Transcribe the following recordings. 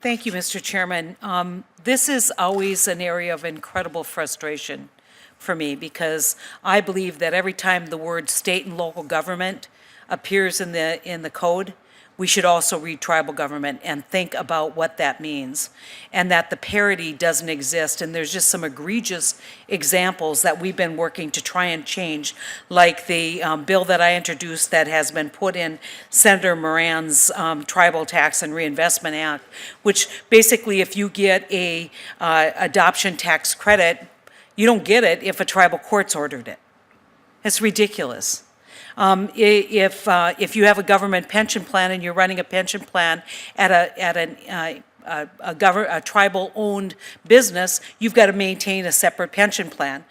Thank you, Mr. Chairman. This is always an area of incredible frustration for me because I believe that every time the word state and local government appears in the code, we should also read tribal government and think about what that means, and that the parity doesn't exist. And there's just some egregious examples that we've been working to try and change, like the bill that I introduced that has been put in Senator Moran's Tribal Tax and Reinvestment Act, which basically, if you get a adoption tax credit, you don't get it if a tribal court's ordered it. It's ridiculous. If you have a government pension plan and you're running a pension plan at a tribal-owned business, you've got to maintain a separate pension plan.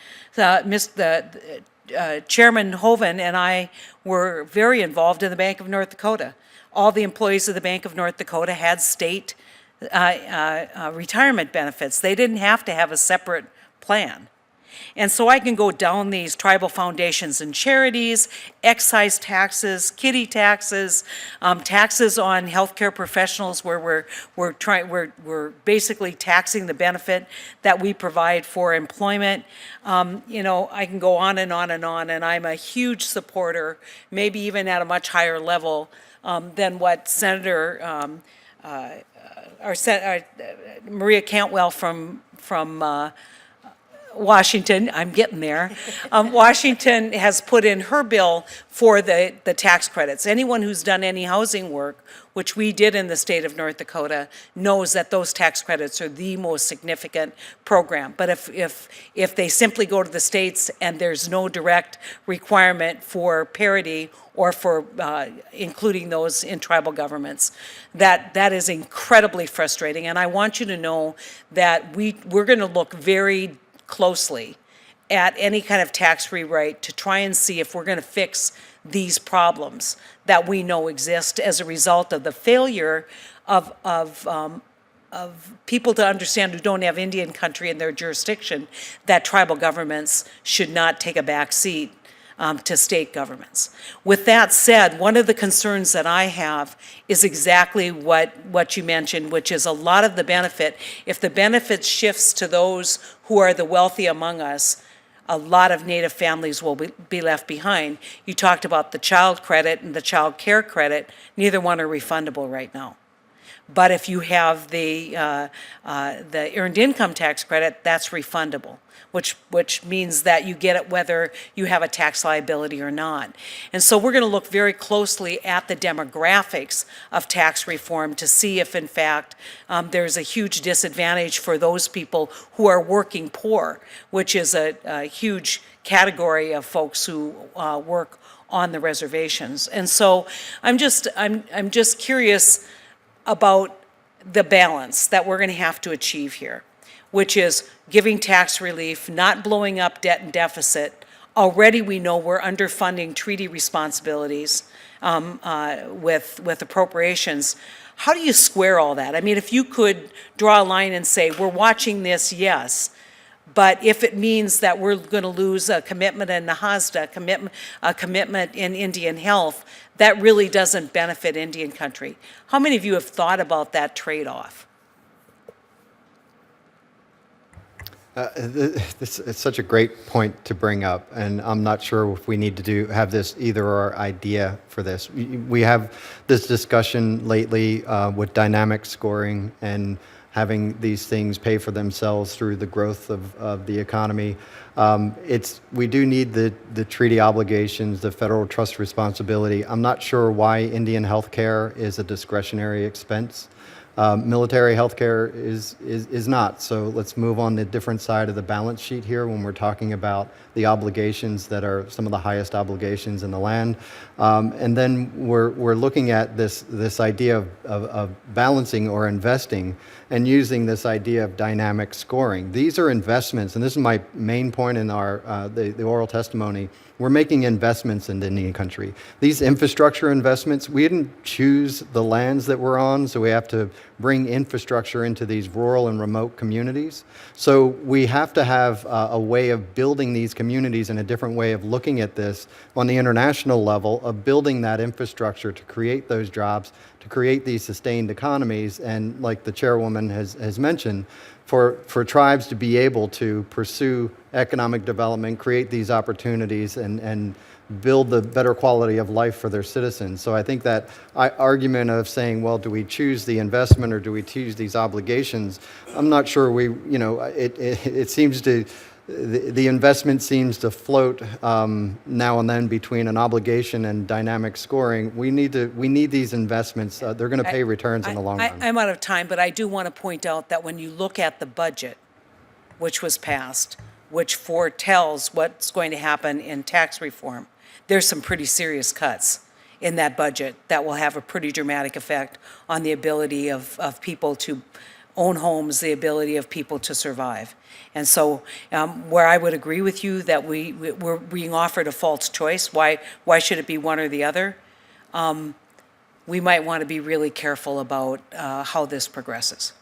Chairman Hoven and I were very involved in the Bank of North Dakota. All the employees of the Bank of North Dakota had state retirement benefits. They didn't have to have a separate plan. And so I can go down these tribal foundations and charities, excise taxes, kitty taxes, taxes on healthcare professionals, where we're basically taxing the benefit that we provide for employment. I can go on and on and on, and I'm a huge supporter, maybe even at a much higher level than what Maria Cantwell from Washington, I'm getting there. Washington has put in her bill for the tax credits. Anyone who's done any housing work, which we did in the state of North Dakota, knows that those tax credits are the most significant program. But if they simply go to the states and there's no direct requirement for parity or for including those in tribal governments, that is incredibly frustrating. And I want you to know that we're going to look very closely at any kind of tax rewrite to try and see if we're going to fix these problems that we know exist as a result of the failure of people to understand who don't have Indian country in their jurisdiction that tribal governments should not take a back seat to state governments. With that said, one of the concerns that I have is exactly what you mentioned, which is a lot of the benefit, if the benefit shifts to those who are the wealthy among us, a lot of Native families will be left behind. You talked about the child credit and the child care credit. Neither one are refundable right now. But if you have the earned income tax credit, that's refundable, which means that you get it whether you have a tax liability or not. And so we're going to look very closely at the demographics of tax reform to see if, in fact, there's a huge disadvantage for those people who are working poor, which is a huge category of folks who work on the reservations. And so I'm just curious about the balance that we're going to have to achieve here, which is giving tax relief, not blowing up debt and deficit. Already we know we're underfunding treaty responsibilities with appropriations. How do you square all that? I mean, if you could draw a line and say, we're watching this, yes, but if it means that we're going to lose a commitment in NAHASDA, a commitment in Indian health, that really doesn't benefit Indian country. How many of you have thought about that trade-off? It's such a great point to bring up, and I'm not sure if we need to have this either or idea for this. We have this discussion lately with dynamic scoring and having these things pay for themselves through the growth of the economy. We do need the treaty obligations, the federal trust responsibility. I'm not sure why Indian healthcare is a discretionary expense. Military healthcare is not. So let's move on the different side of the balance sheet here when we're talking about the obligations that are some of the highest obligations in the land. And then we're looking at this idea of balancing or investing and using this idea of dynamic scoring. These are investments, and this is my main point in the oral testimony. We're making investments in the Indian country. These infrastructure investments, we didn't choose the lands that we're on, so we have to bring infrastructure into these rural and remote communities. So we have to have a way of building these communities and a different way of looking at this on the international level of building that infrastructure to create those jobs, to create these sustained economies, and like the chairwoman has mentioned, for tribes to be able to pursue economic development, create these opportunities, and build the better quality of life for their citizens. So I think that argument of saying, well, do we choose the investment or do we choose these obligations? I'm not sure it seems to, the investment seems to float now and then between an obligation and dynamic scoring. We need these investments. They're going to pay returns in the long run. I'm out of time, but I do want to point out that when you look at the budget, which was passed, which foretells what's going to happen in tax reform, there's some pretty serious cuts in that budget that will have a pretty dramatic effect on the ability of people to own homes, the ability of people to survive. And so where I would agree with you that we're being offered a false choice, why should it be one or the other? We might want to be really careful about how this progresses.